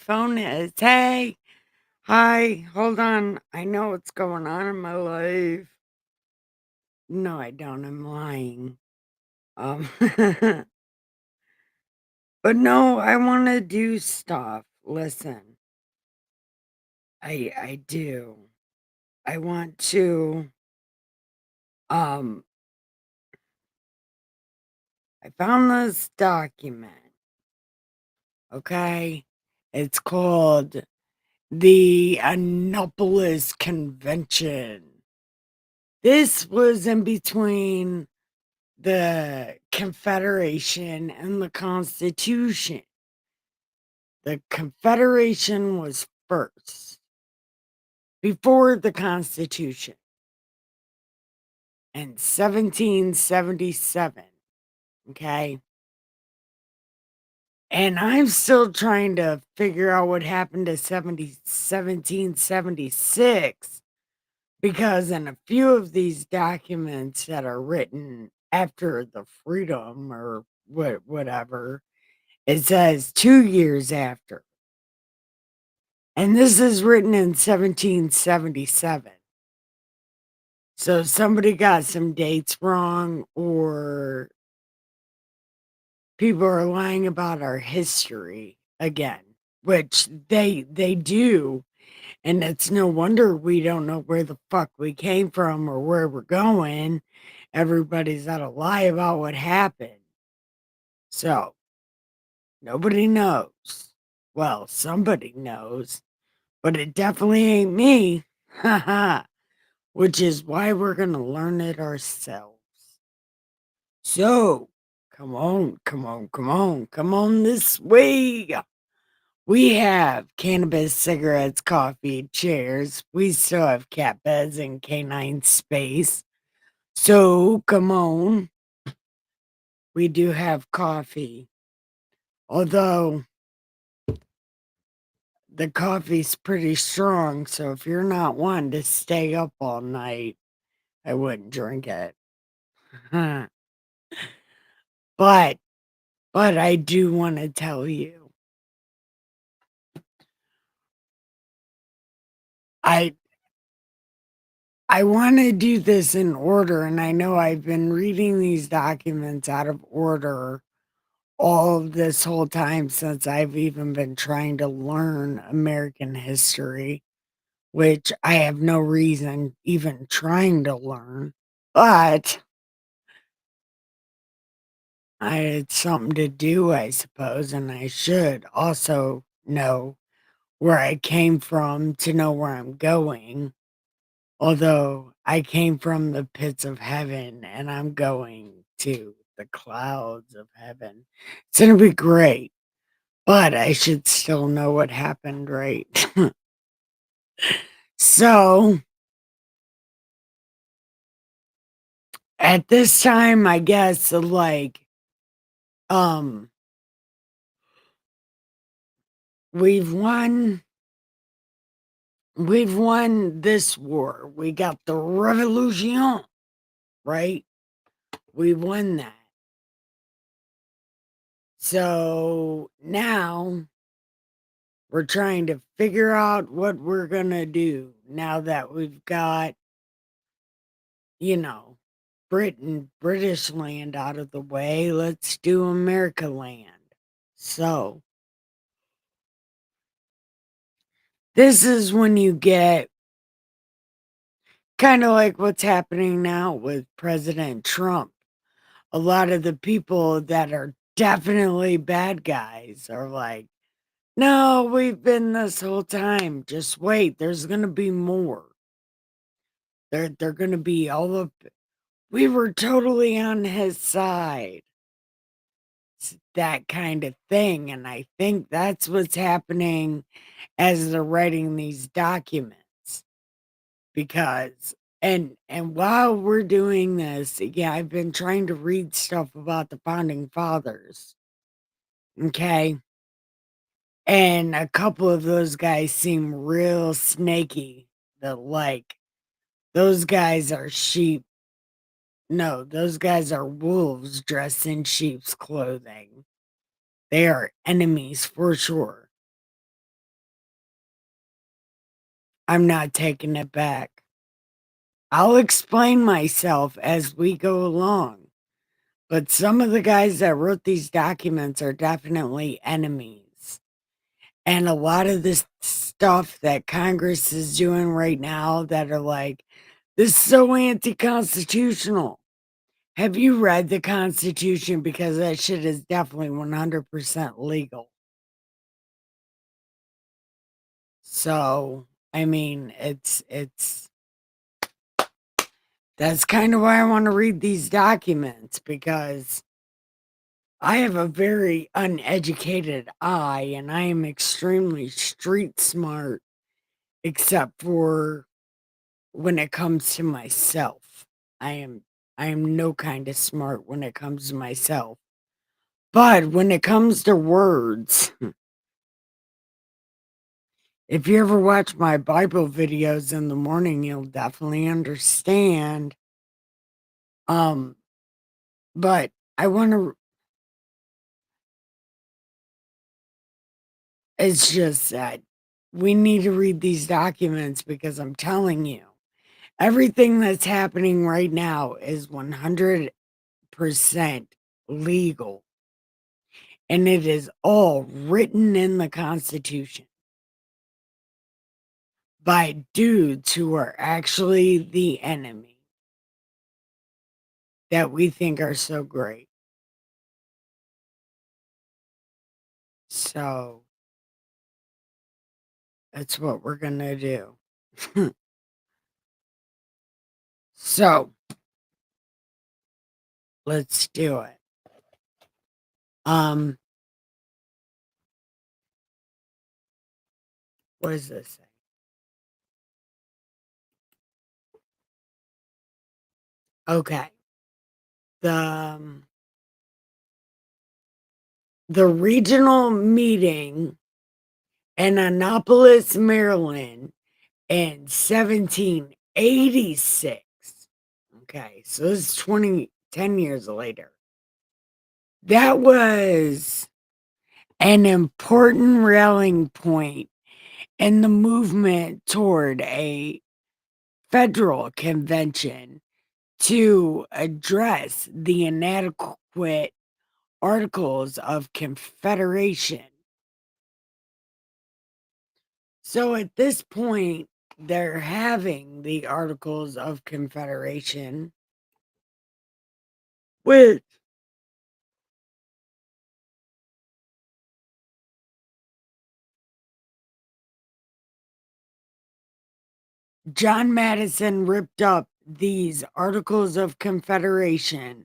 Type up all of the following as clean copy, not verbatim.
phone is. Hey, hi, hold on. I know what's going on in my life. No, I don't. I'm lying. Um, but no, I want to do stuff. Listen, I do. I want to. Um, I found this document. Okay, it's called the Annapolis Convention. This was in between the Confederation and the Constitution. The Confederation was first, before the Constitution, in 1777. Okay. And I'm still trying to figure out what happened to 1776 because in a few of these documents that are written after the freedom or whatever, it says 2 years after. And this is written in 1777. So somebody got some dates wrong, or people are lying about our history again, which they do. And it's no wonder we don't know where the fuck we came from or where we're going. Everybody's got to lie about what happened. So nobody knows. Well, somebody knows, but it definitely ain't me. Haha. Which is why we're gonna learn it ourselves. So, come on, come on, come on, come on this way. We have cannabis, cigarettes, coffee, chairs. We still have cat beds and canine space. So, come on. We do have coffee. Although the coffee's pretty strong, so if you're not one to stay up all night, I wouldn't drink it. But I do wanna tell you, I I wanna do this in order, and I know I've been reading these documents out of order all of this whole time since I've even been trying to learn American history, which I have no reason even trying to learn, but it's something to do, I suppose, and I should also know where I came from to know where I'm going. Although I came from the pits of heaven and I'm going to the clouds of heaven. It's gonna be great, but I should still know what happened, right? So at this time, I guess um we've won we've won this war. We got the revolution, right? We won that. So now we're trying to figure out what we're gonna do now that we've got, you know, British land out of the way. Let's do America land. So this is when you get kind of like what's happening now with President Trump. A lot of the people that are definitely bad guys are like, no, we've been this whole time. Just wait, there's gonna be more. They're gonna be all of we were totally on his side. It's that kind of thing, and I think that's what's happening as they're writing these documents, because and while we're doing this, yeah, I've been trying to read stuff about the founding fathers, okay? And a couple of those guys seem real snaky. That like those guys are sheep. No, those guys are wolves dressed in sheep's clothing. They are enemies for sure. I'm not taking it back. I'll explain myself as we go along, but some of the guys that wrote these documents are definitely enemies. And a lot of this stuff that Congress is doing right now that are like, this is so anti-constitutional. Have you read the Constitution? Because that shit is definitely 100% legal. So, I mean, it's that's kind of why I want to read these documents because I have a very uneducated eye and I am extremely street smart, except for when it comes to myself. I am I am no kind of smart when it comes to myself. But when it comes to words, if you ever watch my Bible videos in the morning, you'll definitely understand. Um, but I want to, it's just that we need to read these documents because I'm telling you, everything that's happening right now is 100% legal. And it is all written in the Constitution by dudes who are actually the enemy that we think are so great. So that's what we're going to do. So let's do it. Um, what does this say? Okay. The the regional meeting in Annapolis, Maryland in 1786. Okay, so this is 10 years later. That was an important rallying point in the movement toward a federal convention to address the inadequate Articles of Confederation. So at this point, they're having the Articles of Confederation, which John Madison ripped up these Articles of Confederation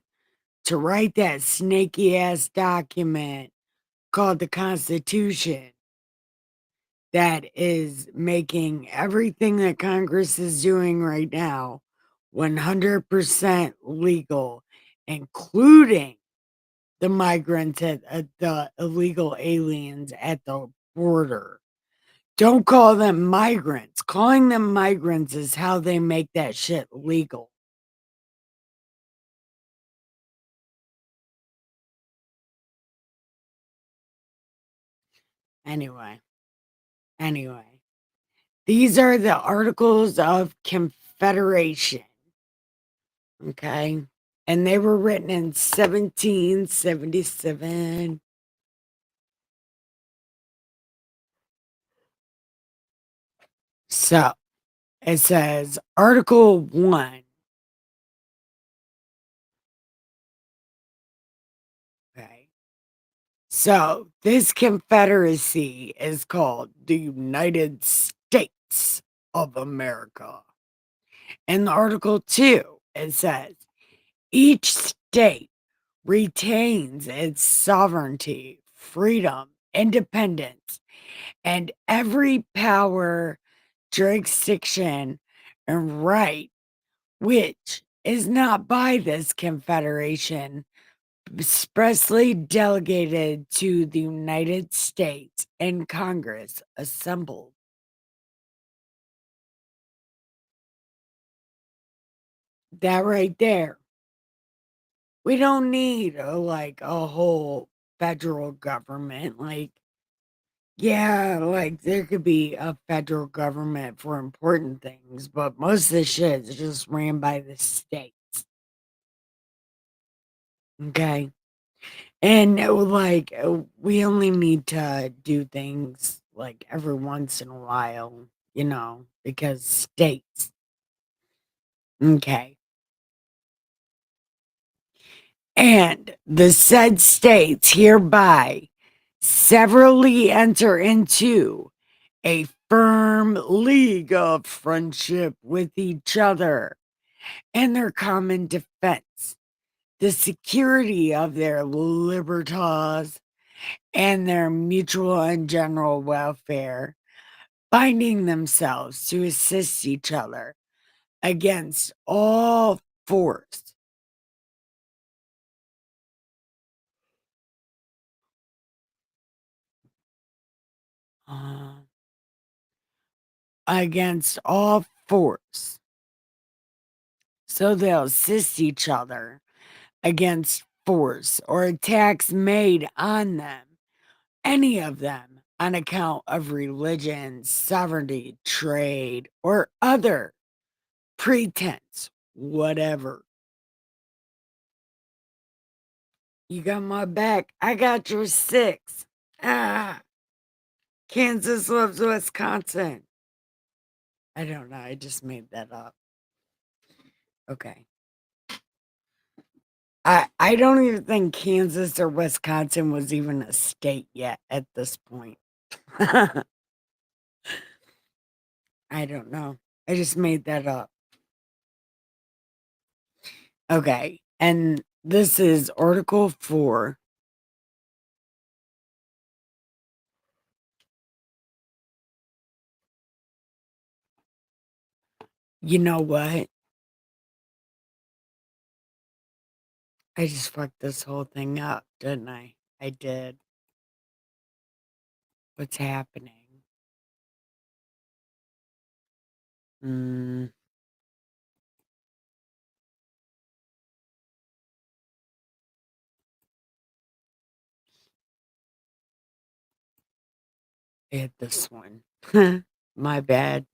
to write that snaky ass document called the Constitution that is making everything that Congress is doing right now 100% legal, including the migrants the illegal aliens at the border. Don't call them migrants. Calling them migrants is how they make that shit legal. Anyway, anyway, these are the Articles of Confederation. Okay. And they were written in 1777. So it says Article 1. Okay. So this confederacy is called the United States of America. In Article 2, it says each state retains its sovereignty, freedom, independence, and every power, jurisdiction, and right which is not by this confederation expressly delegated to the United States and Congress assembled. That right there. We don't need a whole federal government. Like, Yeah, like there could be a federal government for important things, but most of the shit is just ran by the states. Okay. And we only need to do things like every once in a while, because states. Okay. And the said states hereby severally enter into a firm league of friendship with each other and their common defense, the security of their libertas, and their mutual and general welfare, binding themselves to assist each other against all force, uh, against all force. So they'll assist each other against force or attacks made on them, any of them, on account of religion, sovereignty, trade, or other pretense, whatever. You got my back. I got your six. Ah, Kansas loves Wisconsin. I don't know. I just made that up. Okay. I don't even think Kansas or Wisconsin was even a state yet at this point. I don't know. I just made that up. Okay. And this is Article 4. You know what? I just fucked this whole thing up, didn't I? I did. What's happening? Mm, I hit this one. My bad.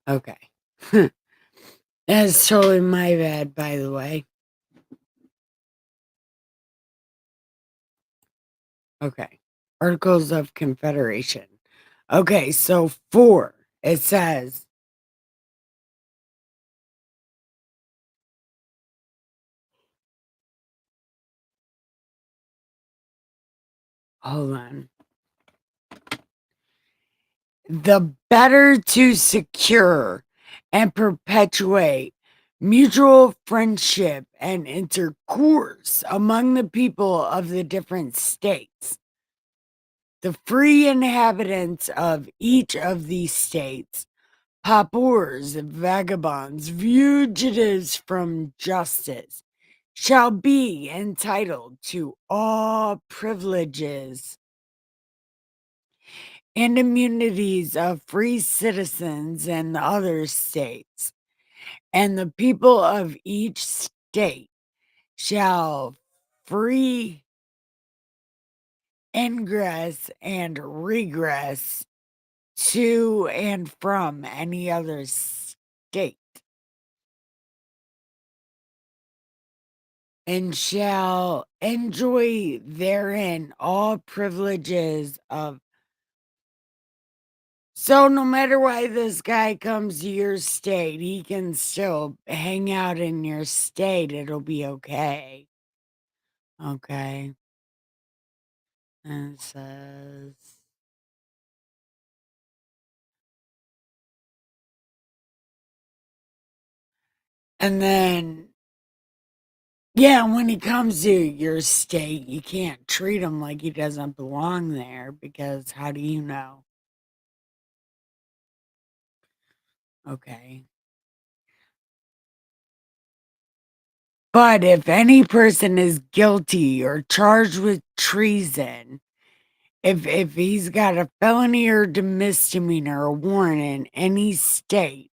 Okay. That's totally my bad, by the way. Okay. Articles of Confederation. Okay, so 4, it says, hold on. The better to secure and perpetuate mutual friendship and intercourse among the people of the different states. The free inhabitants of each of these states, paupers, vagabonds, fugitives from justice, shall be entitled to all privileges and immunities of free citizens and other states, and the people of each state shall free ingress and regress to and from any other state, and shall enjoy therein all privileges of. So no matter why this guy comes to your state, he can still hang out in your state. It'll be okay. Okay. And it says, and then, yeah, when he comes to your state, you can't treat him like he doesn't belong there because how do you know? Okay. But if any person is guilty or charged with treason, if he's got a felony or misdemeanor or warrant in any state,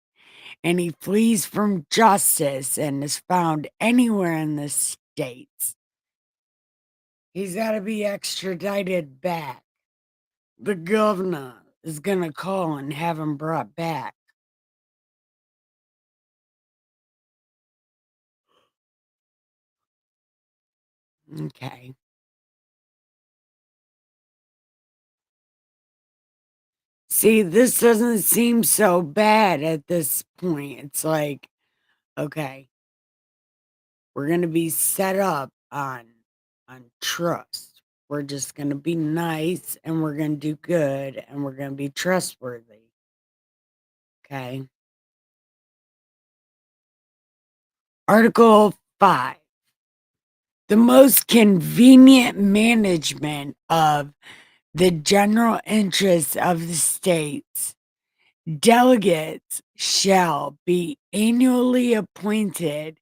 and he flees from justice and is found anywhere in the states, he's got to be extradited back. The governor is going to call and have him brought back. Okay. See, this doesn't seem so bad at this point. It's like, okay, we're going to be set up on trust. We're just going to be nice and we're going to do good and we're going to be trustworthy. Okay. Article 5. The most convenient management of the general interests of the states. Delegates shall be annually appointed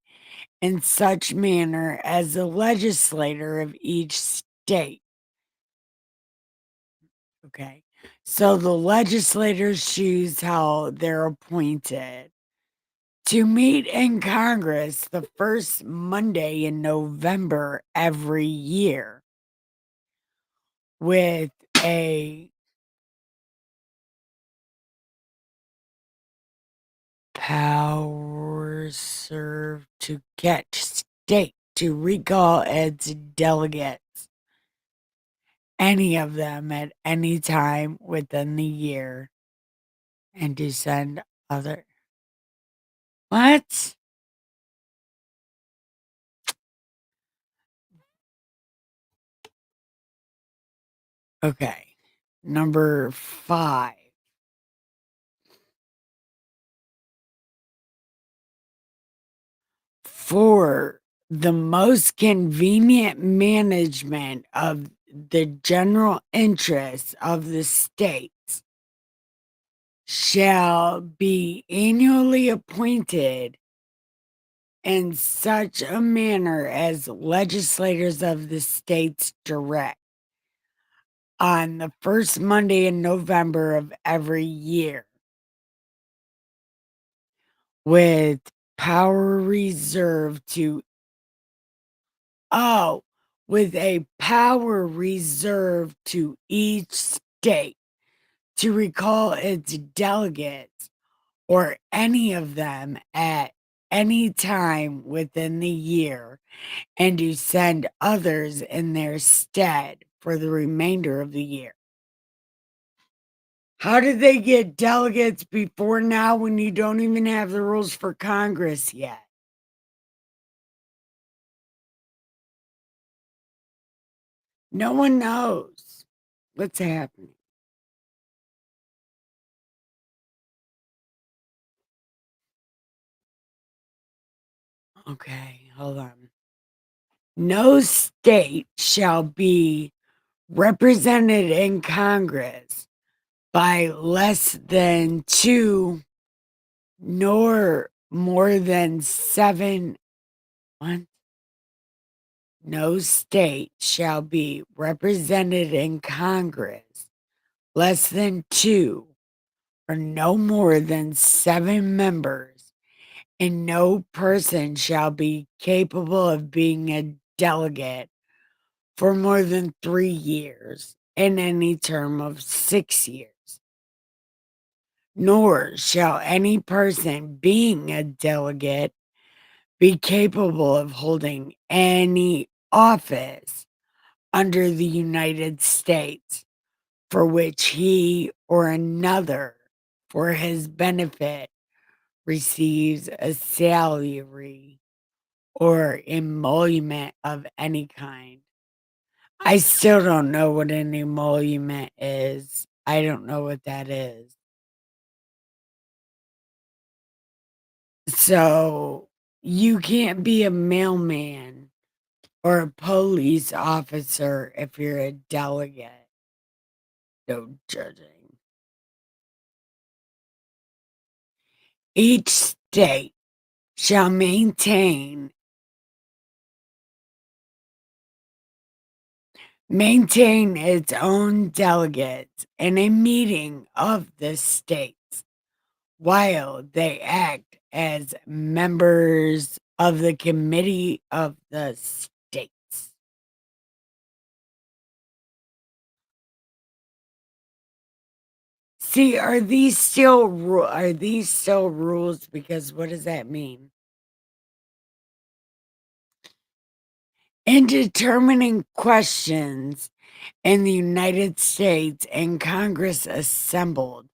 in such manner as the legislator of each state. Okay. So the legislators choose how they're appointed to meet in Congress the first Monday in November every year with a power served to get state to recall its delegates, any of them at any time within the year, and to send other. What? Okay. Number 5. For the most convenient management of the general interests of the states shall be annually appointed in such a manner as legislators of the states direct on the first Monday in November of every year, with power reserved to oh, with a power reserved to each state to recall its delegates or any of them at any time within the year and to send others in their stead for the remainder of the year. How did they get delegates before now when you don't even have the rules for Congress yet? No one knows what's happening. Okay, hold on. No state shall be represented in Congress by less than 2 nor more than 7. What? No state shall be represented in Congress less than 2 or no more than 7 members, and no person shall be capable of being a delegate for more than 3 years in any term of 6 years. Nor shall any person being a delegate be capable of holding any office under the United States for which he or another for his benefit receives a salary or emolument of any kind. I still don't know what an emolument is. I don't know what that is. So you can't be a mailman or a police officer if you're a delegate. No judging. Each state shall maintain its own delegates in a meeting of the states while they act as members of the Committee of the States. See, are these still rules? Because what does that mean? In determining questions in the United States and Congress assembled,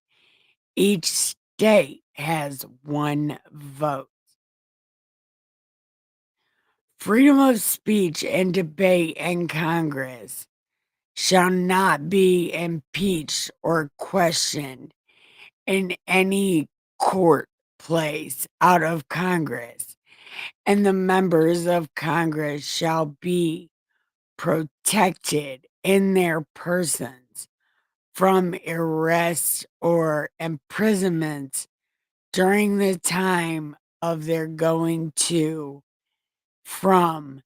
each state has one vote. Freedom of speech and debate in Congress shall not be impeached or questioned in any court place out of Congress, and the members of Congress shall be protected in their persons from arrest or imprisonment during the time of their going to, from,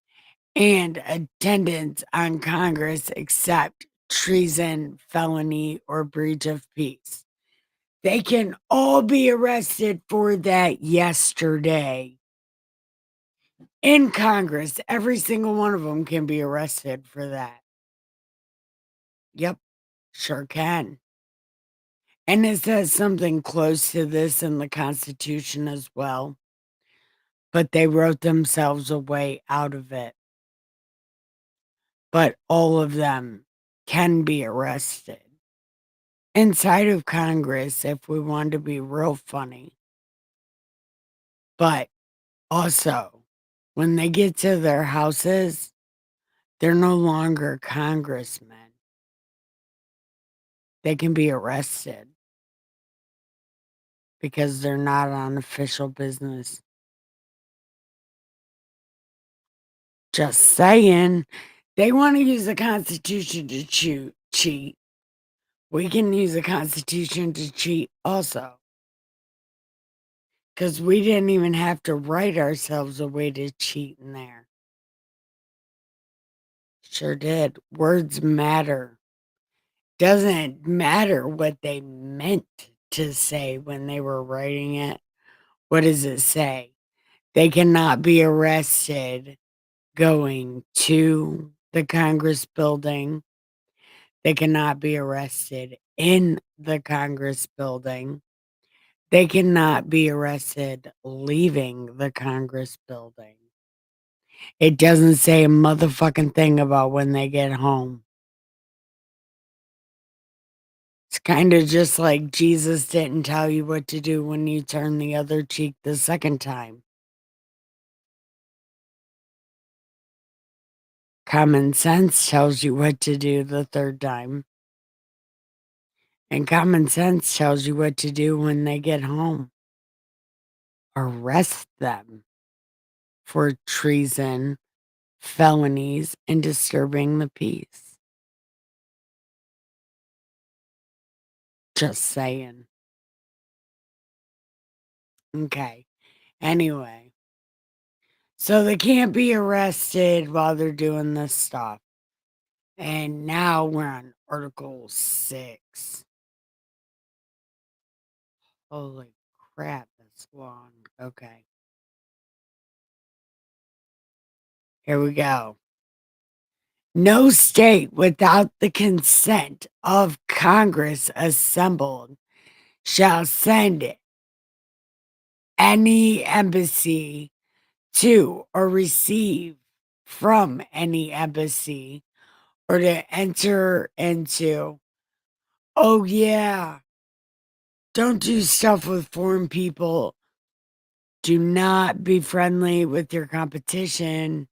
and attendance on Congress except treason, felony, or breach of peace. They can all be arrested for that yesterday. In Congress, every single one of them can be arrested for that. Yep, sure can. And it says something close to this in the Constitution as well, but they wrote themselves a way out of it. But all of them can be arrested inside of Congress if we want to be real funny. But also, when they get to their houses, they're no longer congressmen. They can be arrested because they're not on official business. Just saying. They want to use the Constitution to cheat. We can use the Constitution to cheat also. Because we didn't even have to write ourselves a way to cheat in there. Sure did. Words matter. Doesn't matter what they meant to say when they were writing it. What does it say? They cannot be arrested going to the Congress building. They cannot be arrested in the Congress building. They cannot be arrested leaving the Congress building. It doesn't say a motherfucking thing about when they get home. It's kind of just like Jesus didn't tell you what to do when you turn the other cheek the second time. Common sense tells you what to do the third time. And common sense tells you what to do when they get home. Arrest them for treason, felonies, and disturbing the peace. Just saying. Okay. Anyway, so they can't be arrested while they're doing this stuff. And now we're on Article 6. Holy crap, that's long. Okay. Here we go. No state without the consent of Congress assembled shall send any embassy to or receive from any embassy or to enter into. Oh, yeah. Don't do stuff with foreign people. Do not be friendly with your competition.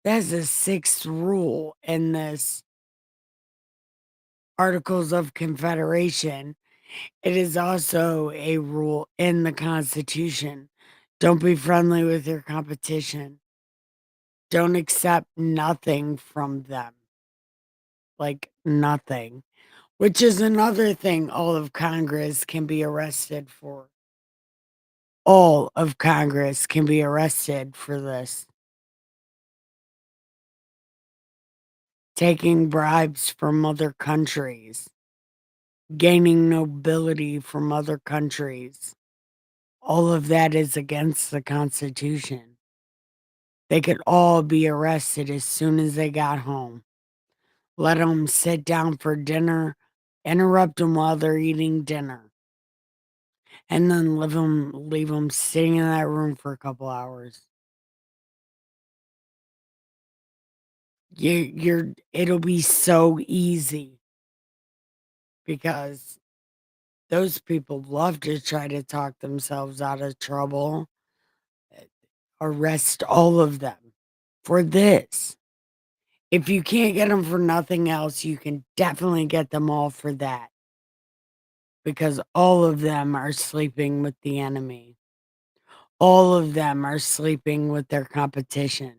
That's the sixth rule in this Articles of Confederation. It is also a rule in the Constitution. Don't be friendly with your competition. Don't accept nothing from them. Like nothing. Which is another thing all of Congress can be arrested for. All of Congress can be arrested for this. Taking bribes from other countries. gaining nobility from other countries. All of that is against the Constitution. They could all be arrested as soon as they got home. Let them sit down for dinner, interrupt them while they're eating dinner, and then leave them sitting in that room for a couple hours. It'll be so easy because those people love to try to talk themselves out of trouble. eh, Arrest all of them for this. If you can't get them for nothing else, you can definitely get them all for that because all of them are sleeping with the enemy. All of them are sleeping with their competition.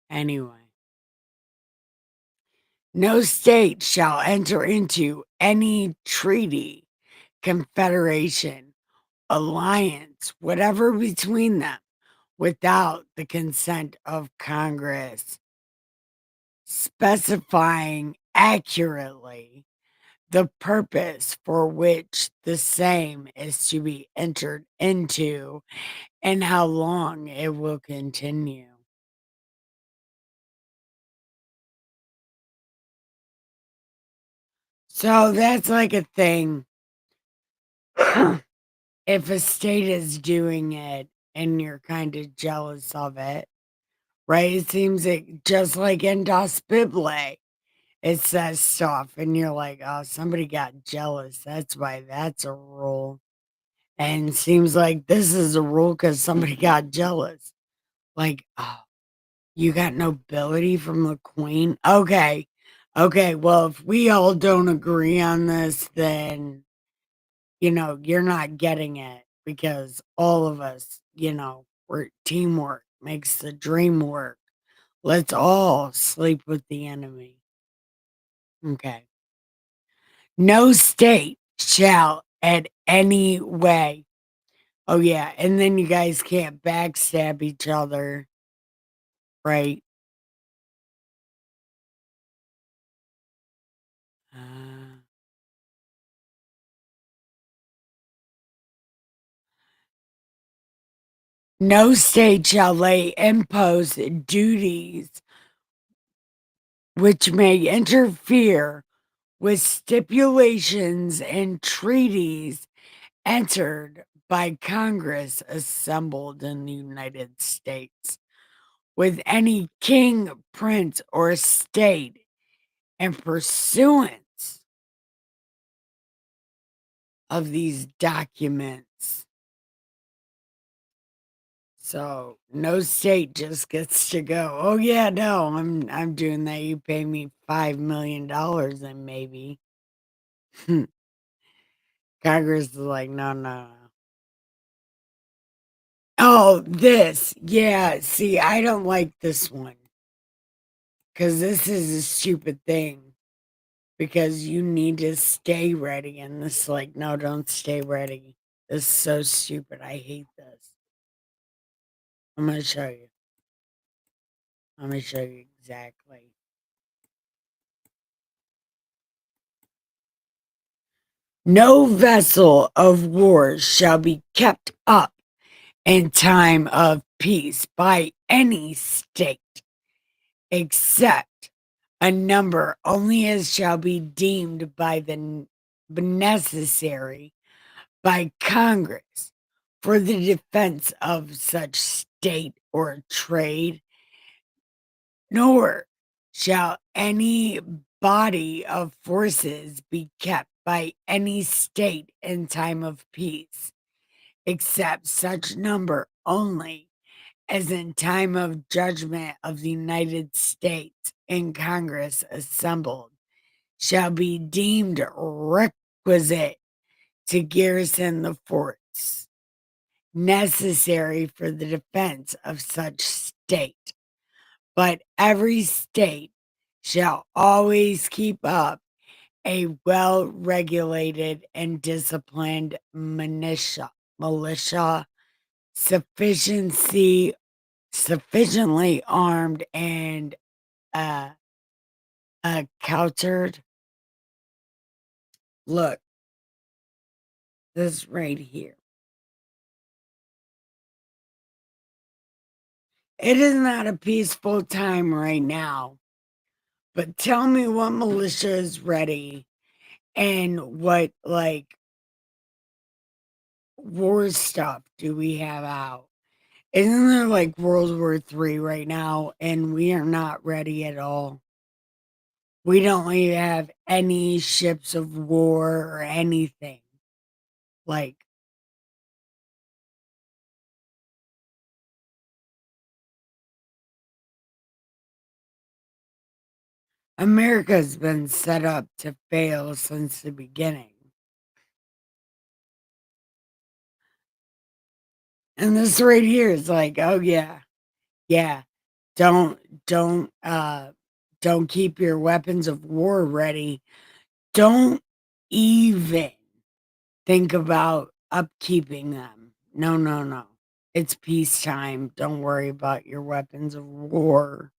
Anyway, no state shall enter into any treaty, confederation, alliance, whatever between them, without the consent of Congress, specifying accurately the purpose for which the same is to be entered into and how long it will continue. So that's like a thing. If a state is doing it and you're kind of jealous of it, right? It seems like just like in Das Bible, it says stuff, and you're like, oh, somebody got jealous. That's why that's a rule. And seems like this is a rule because somebody got jealous. Like, oh, you got nobility from the queen? Okay. Okay. Well, if we all don't agree on this, then, you're not getting it because all of us, we're teamwork makes the dream work. Let's all sleep with the enemy. Okay. No state shall at any way. Oh, yeah. And then you guys can't backstab each other, right? Uh, no state shall lay impose duties which may interfere with stipulations and treaties entered by Congress assembled in the United States with any king, prince, or state in pursuance of these documents. So no state just gets to go, oh yeah, no, I'm doing that. You pay me $5 million and maybe. Congress is like, no, no, no. Oh, this. Yeah. See, I don't like this one because this is a stupid thing because you need to stay ready. And this, like, no, don't stay ready. This is so stupid. I hate this. I'm going to show you. I'm going to show you exactly. No vessel of war shall be kept up in time of peace by any state, except a number only as shall be deemed by the necessary by Congress for the defense of such state or trade, nor shall any body of forces be kept by any state in time of peace, except such number only as in time of judgment of the United States in Congress assembled shall be deemed requisite to garrison the forts necessary for the defense of such state. But every state shall always keep up a well regulated and disciplined militia sufficiently armed and Countered. Look, this right here. It is not a peaceful time right now, but tell me what militia is ready and what, like, war stuff do we have out? Isn't there like World War III right now and we are not ready at all? We don't even have any ships of war or anything. Like, America's been set up to fail since the beginning. And this right here is like, oh yeah, yeah. Don't don't uh don't keep your weapons of war ready. Don't even think about upkeeping them. No, no, no. It's peacetime. Don't worry about your weapons of war.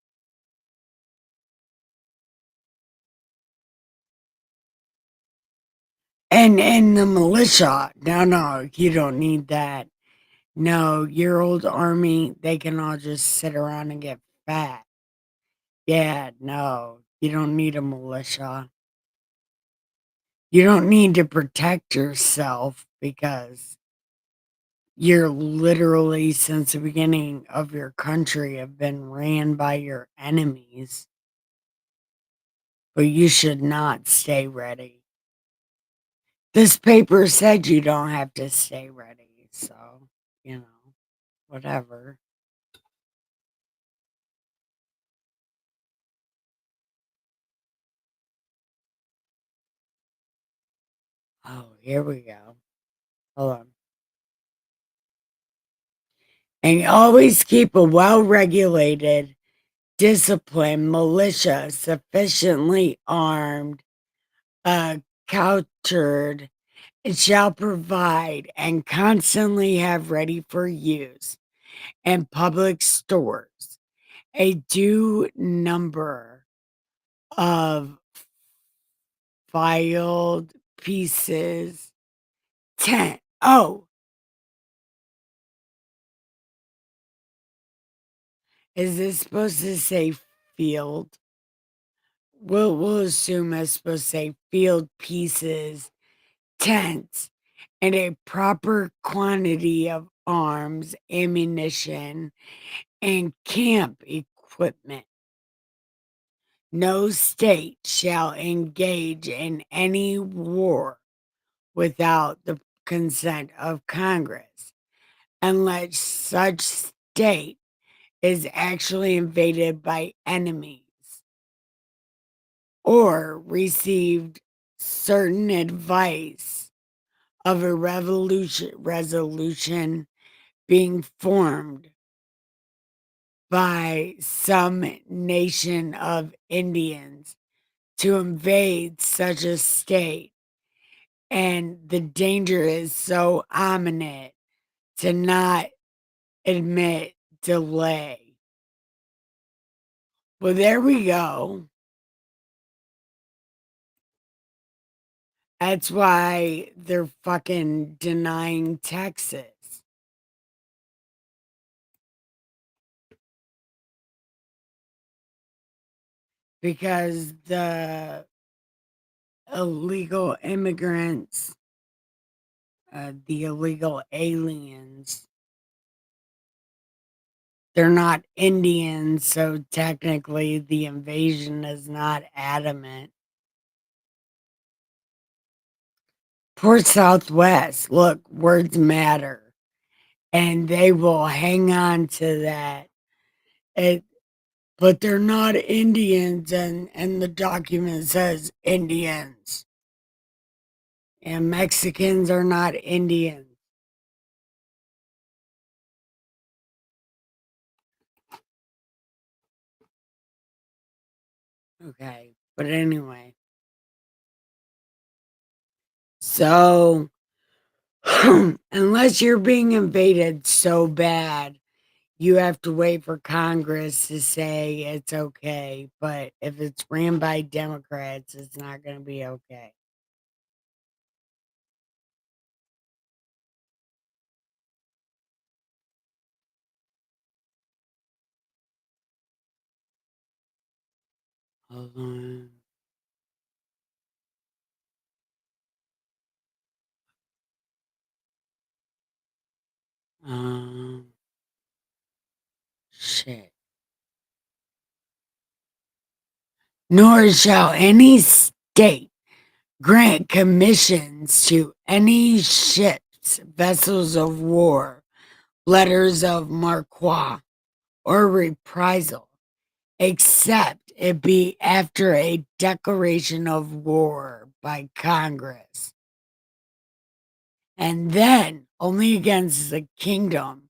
And the militia. No, no, you don't need that. No, your old army, they can all just sit around and get fat. Yeah, no, you don't need a militia. You don't need to protect yourself because you're literally, since the beginning of your country, have been ran by your enemies. But you should not stay ready. This paper said you don't have to stay ready. So, you know, whatever. Oh, here we go. Hold on. And always keep a well regulated, disciplined militia sufficiently armed, cultured, and shall provide and constantly have ready for use in public stores a due number of filed pieces. 10. Oh, is this supposed to say field? We'll assume it's supposed to say field pieces, tents, and a proper quantity of arms, ammunition, and camp equipment. No state shall engage in any war without the consent of Congress unless such state is actually invaded by enemies or received certain advice of a resolution being formed by some nation of Indians to invade such a state, and the danger is so imminent to not admit delay. Well, there we go. That's why they're fucking denying Texas because the illegal immigrants, the illegal aliens, they're not Indians, so technically the invasion is not adamant. Poor Southwest, look, words matter, and they will hang on to that. It, but they're not Indians, and the document says Indians, and Mexicans are not Indians. Okay, but anyway, so unless you're being invaded so bad, you have to wait for Congress to say it's okay, but if it's ran by Democrats, it's not gonna be okay. Hold on. Um, shit. Nor shall any state grant commissions to any ships, vessels of war, letters of marque, or reprisal, except it be after a declaration of war by Congress, and then only against the kingdom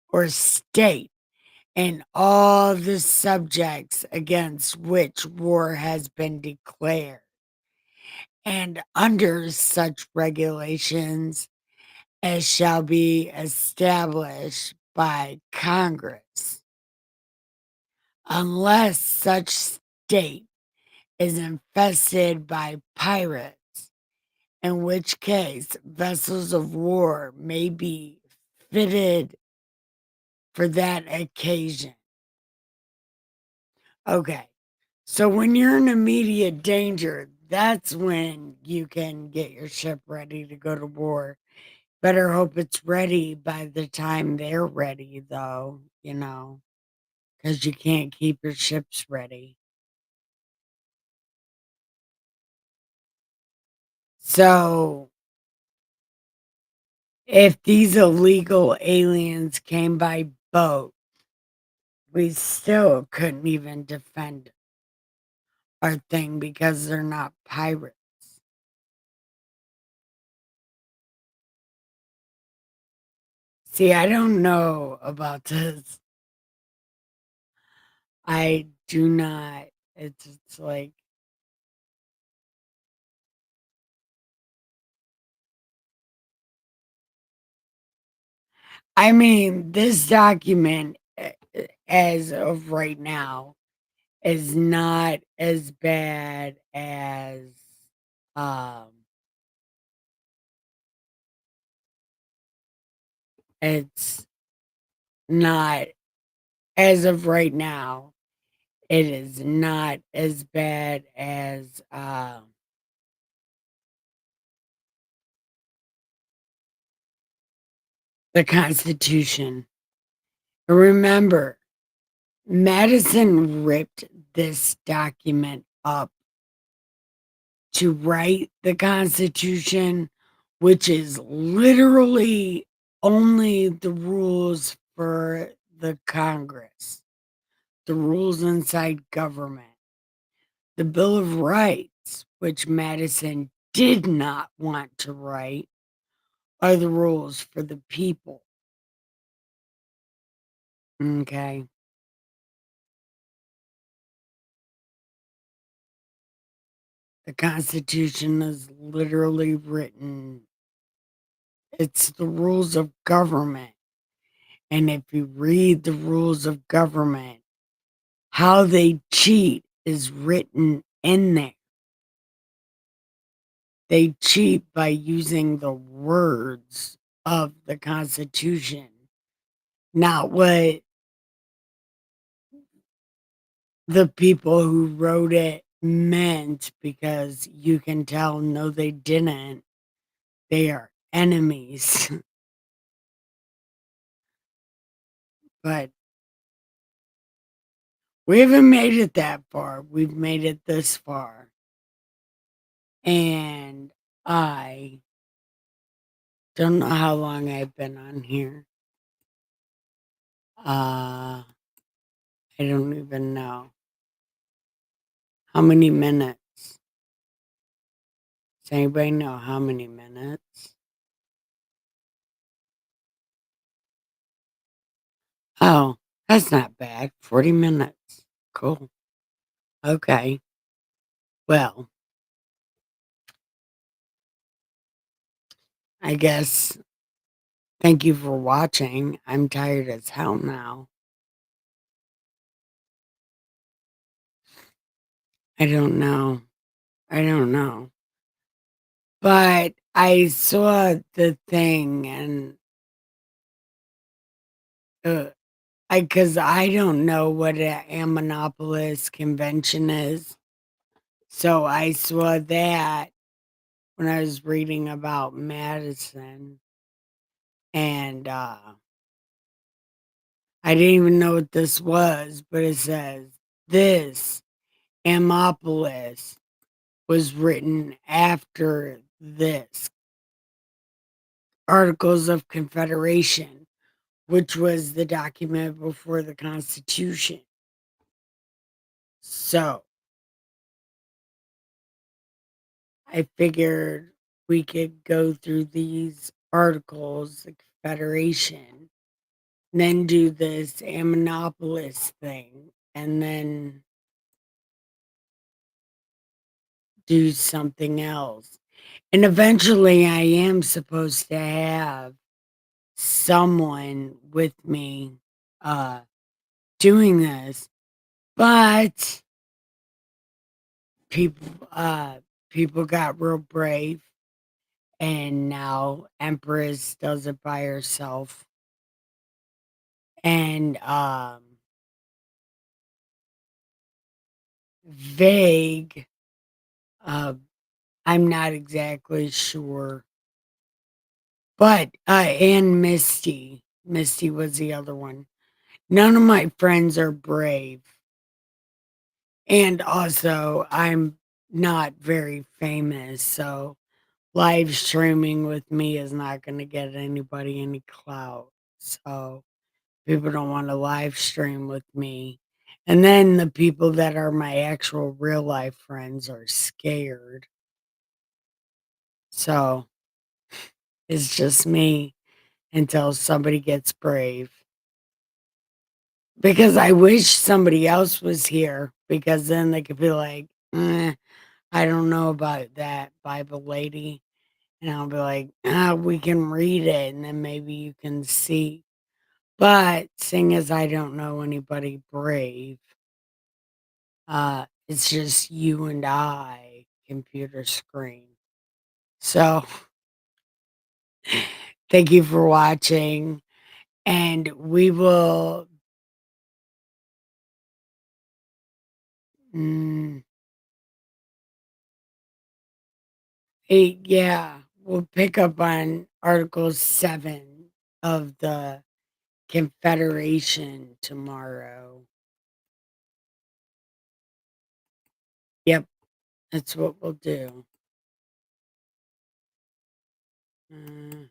or state and all the subjects against which war has been declared, and under such regulations as shall be established by Congress, unless such state is infested by pirates, in which case vessels of war may be fitted for that occasion. Okay, so when you're in immediate danger, that's when you can get your ship ready to go to war. Better hope it's ready by the time they're ready, though, because you can't keep your ships ready. So, if these illegal aliens came by boat, we still couldn't even defend our thing because they're not pirates. See, I don't know about this. I do not. It's like, I mean, this document, as of right now, is not as bad as, um, it's not, as of right now, it is not as bad as, the Constitution. Remember, Madison ripped this document up to write the Constitution, which is literally only the rules for the Congress, the rules inside government. The Bill of Rights, which Madison did not want to write, are the rules for the people. Okay. The Constitution is literally written, it's the rules of government. And if you read the rules of government, how they cheat is written in there. They cheat by using the words of the Constitution, not what the people who wrote it meant, because you can tell, no, they didn't. They are enemies. But we haven't made it that far. We've made it this far. And I don't know how long I've been on here. I don't even know. How many minutes? Does anybody know how many minutes? Oh, that's not bad. 40 minutes. Cool. Okay. Well, I guess thank you for watching. I'm tired as hell now. I don't know. I don't know. But I saw the thing and, uh, I don't know what a Ammonopolis convention is. So I saw that when I was reading about Madison, and, I didn't even know what this was, but it says, "This Ammopolis was written after this Articles of Confederation, which was the document before the Constitution." So, I figured we could go through these articles, the Confederation, then do this Ammonopolis thing, and then do something else. And eventually, I am supposed to have someone with me, uh, doing this, but people, people got real brave, and now Empress does it by herself, and, Vague, uh, I'm not exactly sure, but, and Misty was the other one. None of my friends are brave. And also, I'm not very famous, so live streaming with me is not gonna get anybody any clout. So people don't wanna live stream with me. And then the people that are my actual real life friends are scared. So it's just me until somebody gets brave. Because I wish somebody else was here because then they could be like, I don't know about that Bible lady. And I'll be like, we can read it and then maybe you can see. But seeing as I don't know anybody brave, it's just you and I, computer screen. So thank you for watching. And we will, mm, yeah, we'll pick up on Article 7 of the Confederation tomorrow. Yep, that's what we'll do. Uh,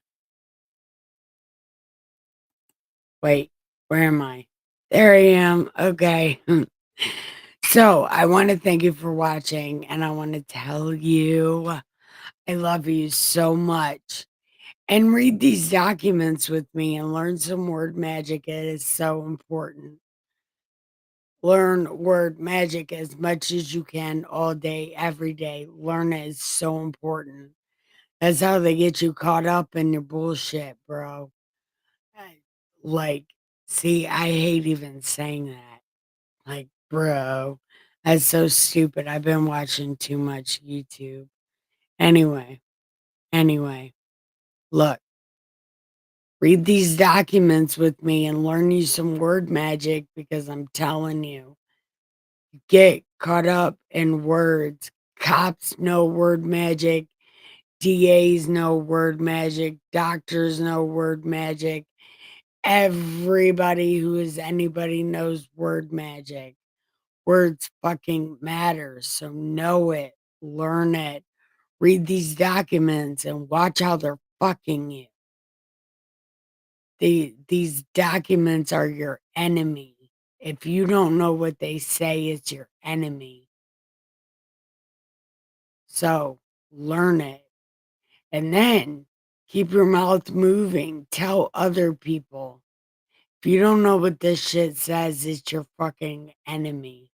Wait, where am I? There I am. Okay. So I want to thank you for watching, and I want to tell you I love you so much. And read these documents with me and learn some word magic. It is so important. Learn word magic as much as you can all day, every day. Learn it is so important. That's how they get you caught up in your bullshit, bro. I- Like, see, I hate even saying that. Like, bro, that's so stupid. I've been watching too much YouTube. Anyway, anyway, look, read these documents with me and learn you some word magic because I'm telling you, get caught up in words. Cops know word magic. DAs know word magic. Doctors know word magic. Everybody who is anybody knows word magic. Words fucking matter, so know it, learn it, read these documents, and watch how they're fucking you. These documents are your enemy. If you don't know what they say, it's your enemy. So learn it. And then keep your mouth moving. Tell other people. If you don't know what this shit says, it's your fucking enemy.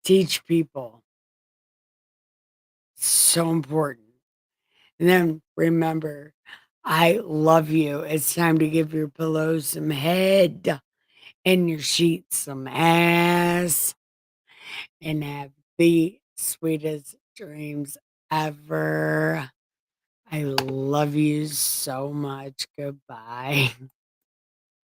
Teach people. So important. And then remember, I love you. It's time to give your pillow some head. and your sheets some ass, and have the sweetest dreams ever. I love you so much. Goodbye.